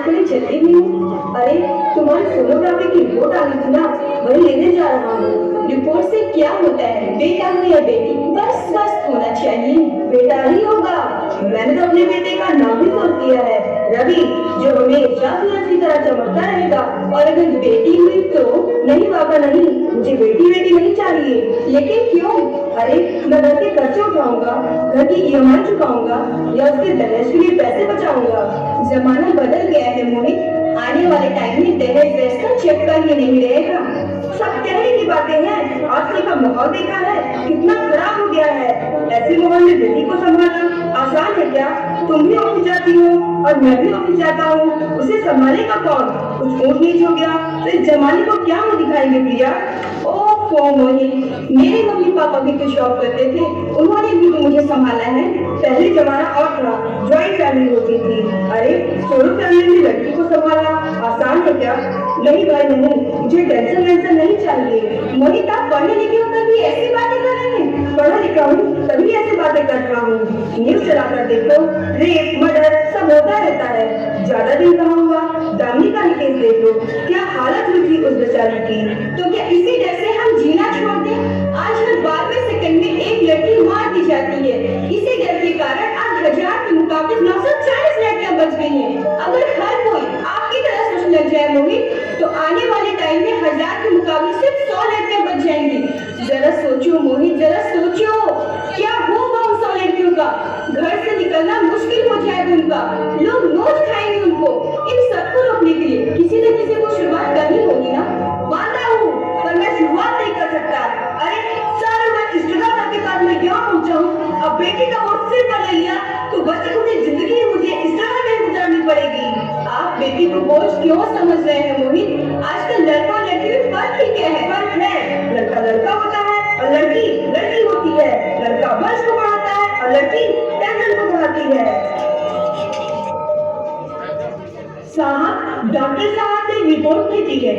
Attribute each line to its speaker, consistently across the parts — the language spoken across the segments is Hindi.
Speaker 1: के लिए चलती भी हूँ। अरे तुम्हारी सोनोग्राफी की रिपोर्ट आ गई थी ना, वही लेने जा रहा हूँ। रिपोर्ट से क्या होता है, बेटा हो या बेटी, बस स्वस्थ होना चाहिए। बेटा ही होगा। मैंने तो अपने बेटे का नाम ही सोच दिया है, रवि, जो हमेशा सूरज की तरह चमकता रहेगा। और अगर बेटी हुई तो नहीं पापा नहीं, मुझे बेटी बेटी नहीं चाहिए। लेकिन क्यों? अरे मैं घर के खर्चे उठाऊंगा, घर की ईएमआई चुकाऊंगा या उसके दहेज के लिए पैसे बचाऊंगा। जमाना बदल गया है मोहित, आने वाले टाइम में दहेज वैस का चक्का ही नहीं रहेगा। सब कहने की बातें हैं, आजकल का माहौल देखा है कितना खराब हो गया है। ऐसे माहौल में बेटी को संभालना आसान है क्या? तुम भी ऑफिस जाती हो और मैं भी ऑफिस जाता हूँ, उसे संभालेगा कौन? कुछ ऊंच नीच हो गया तो इस जमाने को क्या मुंह दिखाएंगे प्रिया? ओफो मोहित, मेरे मम्मी पापा भी तो शॉप करते थे, उन्होंने भी तो मुझे संभाला है। पहले जमाना और था, ज्वाइंट फैमिली होती थी। अरे सोलो फैमिली में लड़की को संभालना आसान है क्या? नहीं भाई नहीं, मुझे टेंशन वेंशन नहीं चाहिए। मोहित आप पढ़ने लिखे होकर भी ऐसी बातें कर रहे हैं? पढ़ा लिखा हूँ तभी ऐसी बातें कर रहा हूँ। न्यूज चलाकर देखो, रेप मर्डर सब होता रहता है। ज्यादा दिन कहाँ हुआ, दामिनी का ही केस देख लो, क्या हालत हुई थी उस बेचारी की। तो क्या इसी डर से हम जीना छोड़ दें? आज हर 12वें सेकंड में एक लड़की मार दी जाती है। इसी डर के कारण आज 1000 के मुकाबले 940 लड़कियां बच गई हैं। अगर हर कोई आपकी तरह सोचने लग जाए मोहित, तो आने वाले टाइम में 1000 के मुकाबले सिर्फ 100 लड़कियां बच जाएंगी। जरा सोचो मोहित, जरा सोचो, क्या होगा उन 100 लड़कियों का? घर से निकलना मुश्किल हो जाएगा उनका, लोग नोच खाएंगे उनको। इन सबको रोकने के लिए किसी न किसी को शुरुआत करनी होगी ना। मानता हूँ, पर मैं शुरुआत नहीं कर सकता। अरे सारा मैं इंस्टाग्राम के बाद मैं यहाँ पहुंचा हूँ, अब बेटी का बोझ सिर पर ले लिया तो बच्चे मुझे जिंदगी मुझे इंस्टाग्राम में गुजारनी पड़ेगी। आप बेटी को बोझ क्यों समझ रहे हैं मोहित? आजकल लड़का और लड़की में फर्क ही क्या है? फर्क है, लड़का लड़का होता है और लड़की लड़की होती है। लड़का वंश को बढ़ाता है और लड़की टेंशन को बढ़ाती है। साहब, डॉक्टर साहब ने रिपोर्ट भेजी है।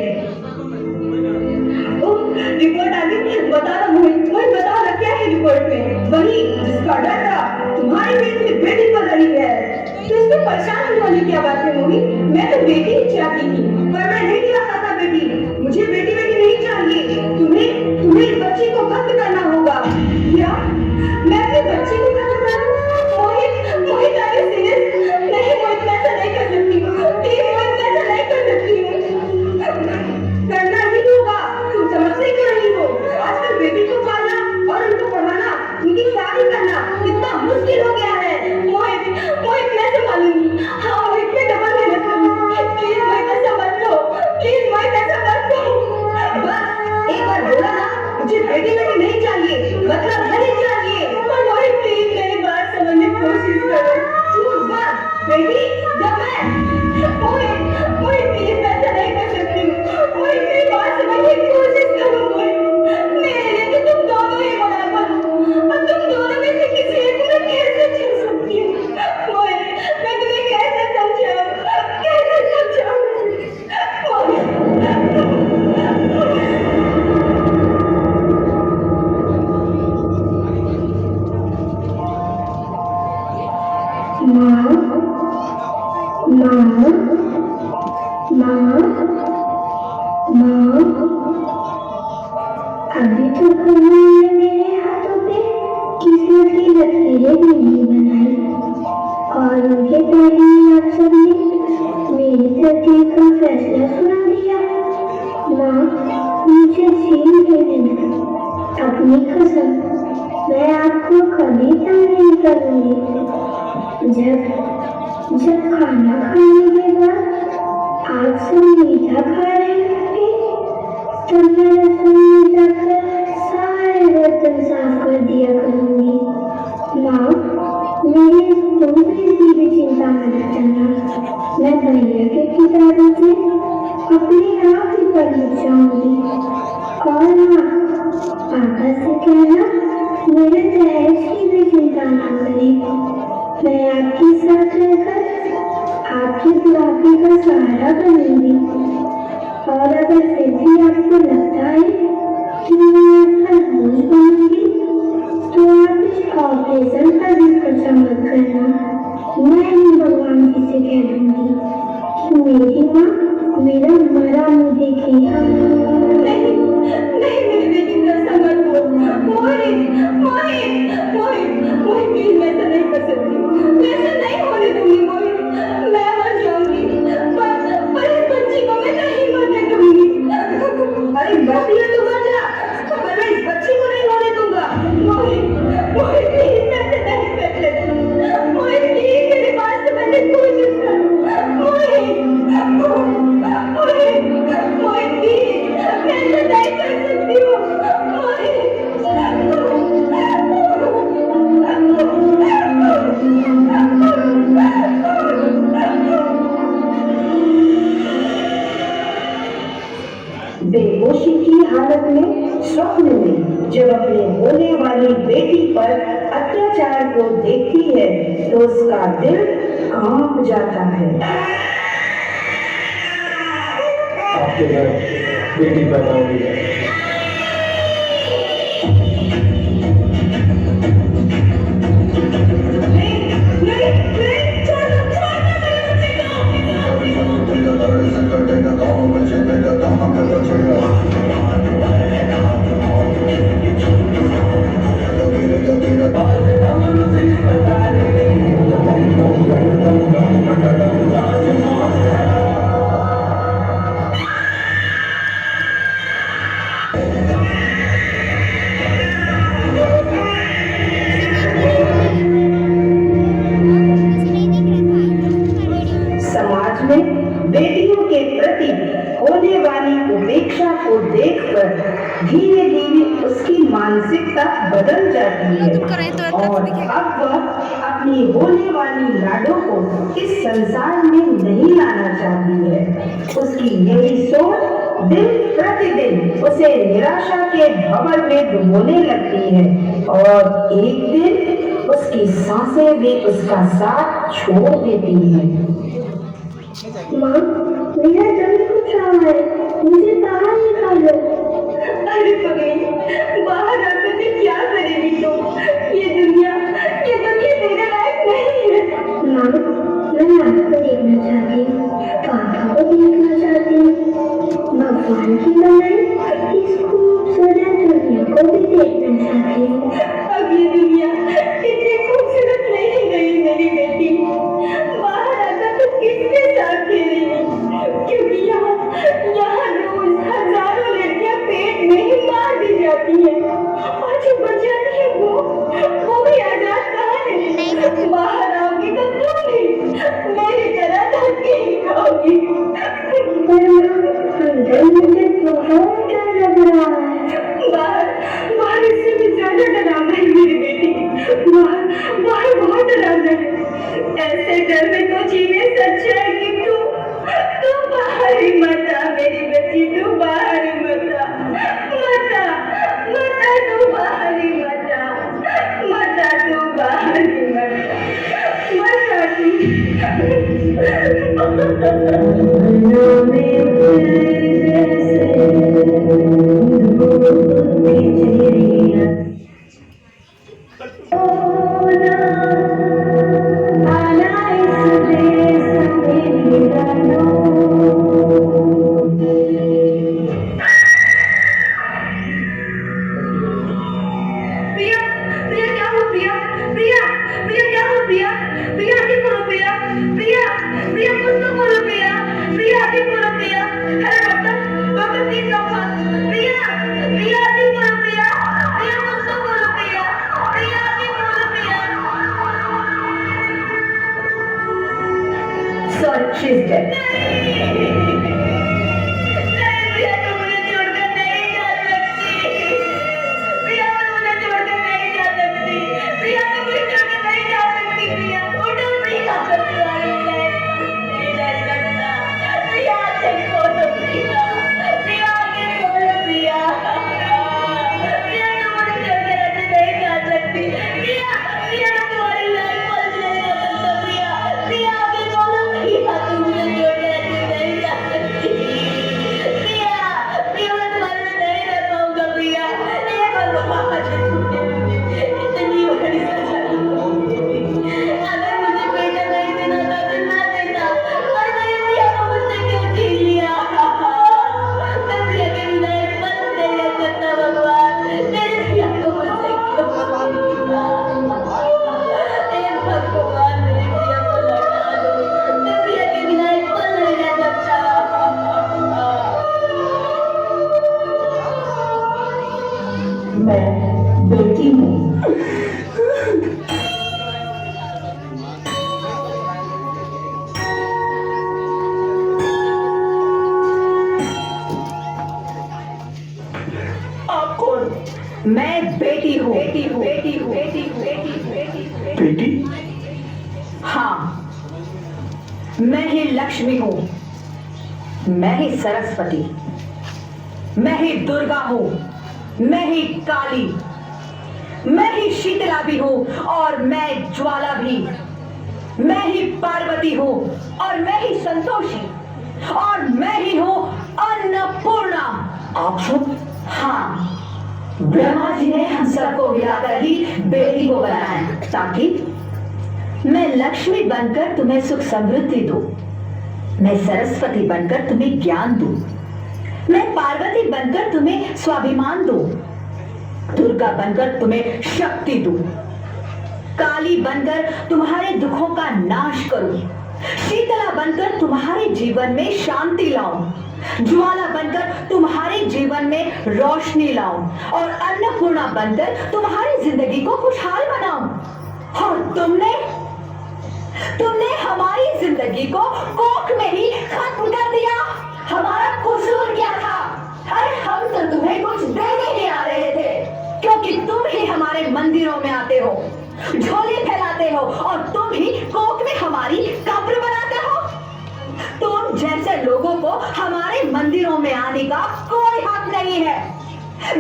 Speaker 1: रिपोर्ट आ गई, बता रहा मोहित, बता रहा क्या है रिपोर्ट में? वही जिसका डर था, तुम्हारी बेटी बेटी कर रही है। तो इसमें परेशान होने की क्या बात है मोहित? मैं तो बेटी ही चाहती थी, पर मैं नहीं चाहता था बेटी। मुझे बेटी बेटी नहीं चाहिए। तुम्हें तुम्हें इस बच्चे को बंद करना होगा। क्या? मैं अपने बच्चे को बंद करूं? मोहित मोहित आर यू सीरियस? नहीं मोहित, मैं ऐसा नहीं कर सकती। प्लीज मोहित, मैं ऐसा नहीं कर सकती हूँ। करना ही होगा, तुम समझते क्यों नहीं हो? आजकल बेटी को पालना और उनको पढ़ाना, उनकी शादी करना कितना मुश्किल हो गया है। मोहित मोहित, मैं संभालूंगी। हाँ मोहित, मैं डबल मेहनत करूंगी। प्लीज मोहित, ऐसा मत लो। प्लीज मोहित, ऐसा मत करो। बस एक बार बोला ना, मुझे बेटी बेटी नहीं चाहिए, मतलब नहीं चाहिए। और मोहित प्लीज मेरी बात समझने की कोशिश करो। चूज वन, बेटी या मैं। मोहित मोहित प्लीज, मैं ऐसा नहीं कर सकती हूँ। मोहित मेरी बात समझने की कोशिश करो। मोहित, मेरे लिए तो तुम दोनों ही बराबर हो, और तुम दोनों में से किसी एक को मैं कैसे चुन सकती हूँ? मोहित, मैं तुम्हें कैसे समझाऊं, कैसे समझाऊं? माँ माँ माँ माँ, अभी तो तुमने मेरे हाथों पे किस्मत की लकीरें भी नहीं बनाई, और उनके पहले ही आप सबने मेरी तकलीफ का फैसला सुना दिया। माँ, मुझे छीन लेने दो, अपनी कसम, मैं आपको कभी तंग नहीं करूँगी। जब खाना खाने के बाद आप सब मीठा खा रहे होंगे, तब मैं रसोई में जाकर सारे बर्तन साफ कर दिया करूँगी। माँ, मेरी थोड़ी सी भी चिंता मत करना, मैं भैया के किताबों से अपने आप ही पढ़ जाऊंगी। और हाँ, पापा से कहना मेरे दहेज की भी चिंता ना करें। मैं आपके साथ रहकर आपकी बुढ़ापे का सहारा बनूंगी। और अगर फिर भी आपको लगता है कि मैं आपका बोझ बनूंगी, तो आप इस ऑपरेशन का भी खर्चा मत करना। मैं ही भगवान जी से कह दूंगी कि देखी। नहीं नहीं मेरी बेटी का संगत हो। मोहित मोहित मोहित मोहित प्लीज मैं ऐसा नहीं कर सकती, मैं ऐसा नहीं होने दूंगी मोहित, मैं मर जाऊंगी पर इस बच्ची को मैं नहीं मरने दूंगी। अरे मरती है तो मर जा, पर मैं इस बच्ची को नहीं होने दूंगा। मोहित मोहित प्लीज मैं ऐसा नहीं कर सकती, मोहित प्लीज मेरे पास से मैंने कोशिश करो। मोहित मोहित मोहित प्लीज मैं ऐसा नहीं कर सकती हूँ। बेहोशी की हालत में स्वप्न में जब अपने होने वाली बेटी पर अत्याचार को देखती है तो उसका दिल कांप जाता है।
Speaker 2: आपके घर बेटी पैदा हुई है।
Speaker 1: समाज में बेटियों के प्रति होने वाली उपेक्षा को देखकर धीरे धीरे उसकी मानसिकता बदल जाती है और अब वह अपनी होने वाली लाडो को इस संसार में नहीं लाना चाहती है। उसकी यही सोच दिन प्रतिदिन उसे निराशा के भंवर में डुबोने लगती है और एक दिन उसकी सांसें भी उसका साथ छोड़ देती हैं। माँ, मेरा दम घुट रहा है, मुझे बाहर निकालो। अरे पगली, बाहर आकर के क्या करेगी तुम? ये दुनिया तेरे लायक नहीं है। माँ, मैं आपको देखना चाहती हूँ, पापा को देखना चाहती हूँ, भगवान की बनाई इस खूबसूरत दुनिया को भी देखना चाहती हूँ। अब ये दुनिया इतनी खूबसूरत नहीं रही मेरी बेटी, बाहर आकर तो किसके साथ खेलेगी? क्योंकि यहाँ रोज हजारों लड़कियां पेट में ही मार दी जाती हैं और जो बच जाती है वो भी आजाद कहाँ है? बाहर आओगी तो तुम भी मेरी तरह धक्के ही खाओगी। अंदर मुझे बहुत डर लग रहा है। बाहर इससे भी ज्यादा डरावना है मेरी बेटी, बाहर बहुत डरावना है। ऐसे डर में तो जीने सच्चा है कि तू बाहर ही मत आ मेरी बच्ची, तू बाहर ही मत आ, तू बाहर ही मत आ, तू बाहर ही She's dead. बेटी हूँ।
Speaker 2: आप कौन?
Speaker 1: मैं बेटी हूँ।
Speaker 2: बेटी?
Speaker 1: हाँ, मैं ही लक्ष्मी हूँ, मैं ही सरस्वती, मैं ही दुर्गा हूँ, मैं ही काली, मैं ही शीतला भी हूँ और मैं ज्वाला भी, मैं ही पार्वती हूँ और मैं ही संतोषी और मैं ही हूँ अन्नपूर्णा।
Speaker 2: आप सब?
Speaker 1: हाँ, ब्रह्मा जी ने हम सबको मिलाकर ही बेटी को बनाया ताकि मैं लक्ष्मी बनकर तुम्हें सुख समृद्धि दूं, मैं सरस्वती बनकर तुम्हें ज्ञान दूं, मैं पार्वती बनकर तुम्हें स्वाभिमान दूं, दुर्गा बनकर तुम्हें शक्ति दूं, काली बनकर तुम्हारे दुखों का नाश करूं, शीतला बनकर तुम्हारे जीवन में शांति लाऊं, ज्वाला बनकर तुम्हारे जीवन में रोशनी लाऊं और अन्नपूर्णा बनकर तुम्हारी जिंदगी को खुशहाल बनाऊं। और तुमने हमारी जिंदगी को कोख में ही खत्म कर दिया। हमारा कसूर क्या था? अरे हम तो तुम्हें कुछ देने नहीं आ रहे थे, क्योंकि तुम ही हमारे मंदिरों में आते हो, झोले फैलाते हो और तुम ही कोख में हमारी कब्र बनाते हो। तुम जैसे लोगों को हमारे मंदिरों में आने का कोई हक नहीं है,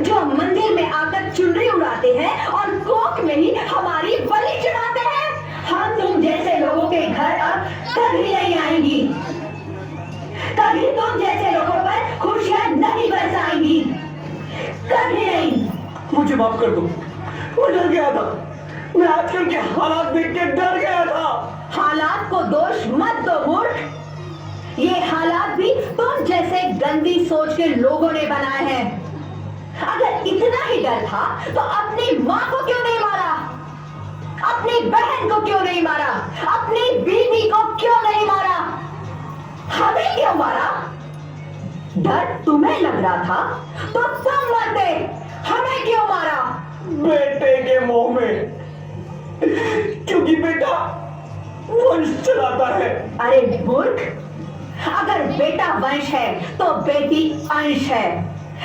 Speaker 1: जो मंदिर में आकर चुनरी उड़ाते हैं और कोख में ही हमारी बलि चढ़ाते हैं। हम तुम जैसे लोगों के घर अब कभी नहीं आएंगी, कभी तुम जैसे लोगों पर खुशियां नहीं बरसाएंगी, कभी नहीं।
Speaker 2: मुझे माफ कर दो, मैं डर गया था। मैं आजकल के हालात देख के डर गया था।
Speaker 1: हालात को दोष मत दो मूर्ख, ये हालात भी तुम जैसे गंदी सोच के लोगों ने बनाए हैं। अगर इतना ही डर था तो अपनी माँ को क्यों नहीं मारा, अपनी बहन को क्यों नहीं मारा, अपनी बीवी को क्यों नहीं मारा, हमें क्यों मारा? डर तुम्हें लग रहा था तो तुम मरते, हमें क्यों मारा?
Speaker 2: बेटे के मोह में, क्योंकि बेटा वंश चलाता है।
Speaker 1: अरे मूर्ख, अगर बेटा वंश है तो बेटी अंश है,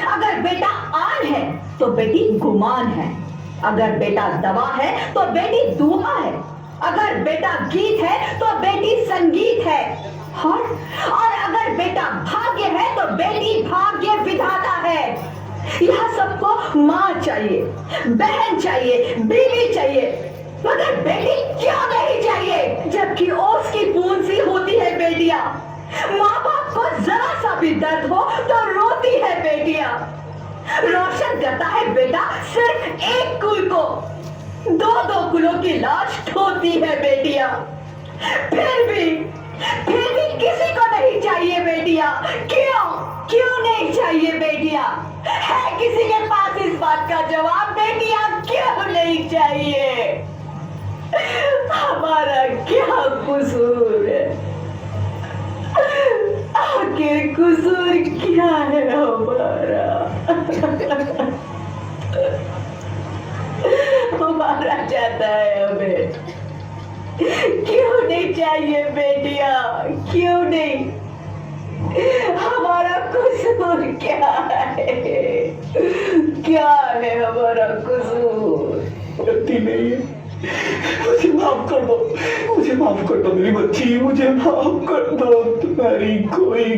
Speaker 1: अगर बेटा आन है तो बेटी गुमान है, अगर बेटा दवा है तो बेटी दूहा है, अगर बेटा गीत है तो बेटी संगीत है, और अगर बेटा भाग्य है तो बेटी भाग्य विधाता है। यह सबको माँ चाहिए, बहन चाहिए, बीवी चाहिए, मगर बेटी क्यों नहीं चाहिए? जबकि ओस की बूंद सी होती है बेटियां, माँ बाप को जरा सा भी दर्द हो तो रोती है बेटियां। रोशन करता है बेटा सिर्फ एक कुल को, दो कुलों की लाश ढोती है बेटियां। फिर भी किसी को नहीं चाहिए बेटियां। क्यों नहीं चाहिए बेटियां? है किसी के पास इस बात का जवाब? बेटियां क्यों नहीं चाहिए? हमारा क्या कसूर है? आखिर कसूर क्या है हमारा? हमारा जाता है हमें, क्यों नहीं चाहिए बेटियां? क्यों नहीं? हमारा कसूर क्या है? क्या है हमारा कसूर?
Speaker 2: गलती नहीं है, मुझे माफ कर दो, मुझे माफ कर दो मेरी बच्ची, मुझे माफ कर दो। तुम्हारी कोई